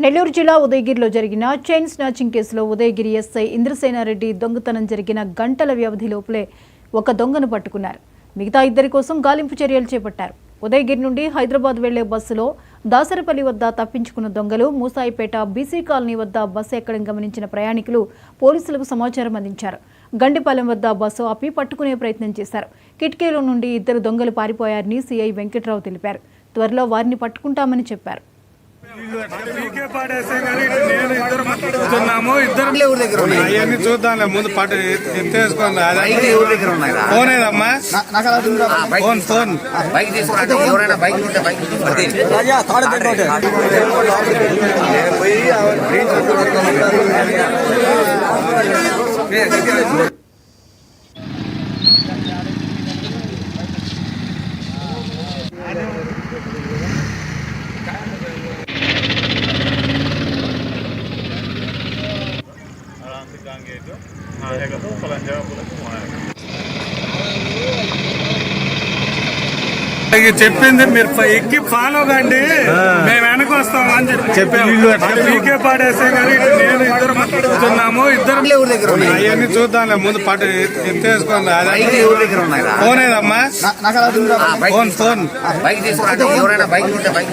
నెల్లూరు జిల్లా ఉదయగిరిలో జరిగిన chain snatching కేసులో ఉదయగిరి ఎస్ఐ ఇంద్రసేనారెడ్డి దొంగతనం జరిగిన గంటల వ్యవధి లోపలే ఒక దొంగను పట్టుకున్నారు. మిగతా ఇద్దరి కోసం గాలింపు చర్యలు చేపట్టారు. ఉదయగిరి నుండి హైదరాబాద్ వెళ్లే బస్సులో దాసరపల్లి వద్ద తప్పించుకున్న దొంగలు మూసాయిపేట బీసీ కాలనీ వద్ద బస్సు ఎక్కడం గమనించిన ప్రయాణికులు పోలీసులకు సమాచారం అందించారు. గండిపాలెం వద్ద బస్సు ఆపి పట్టుకునే ప్రయత్నం చేశారు. కిటికీలో నుండి ఇద్దరు దొంగలు పారిపోయారని సిఐ వెంకట్రావు తెలిపారు. త్వరలో వారిని పట్టుకుంటామని చెప్పారు. అవన్నీ చూద్దాంలే, ముందు పట్టు ఎత్తేసుకోండి. ఫోనేదమ్మా, ఫోన్ బైక్ తీసుకురండి. ఎవరైనా బైక్ ఉంటే బైక్ చెప్పింది మీరు ఎక్కి ఫాలో కండి, మేము వెనక వస్తాం అని చెప్పి పీకే పాడేసే కానీ నేను ఇద్దరు కూర్చున్నాము. ఇద్దరు అవన్నీ చూద్దాంలే, ముందు పట్టు ఎత్తేసుకోండి. ఫోనేదమ్మా, ఫోన్ బైక్ తీసుకురండి. ఎవరైనా బైక్ ఉంటే బైక్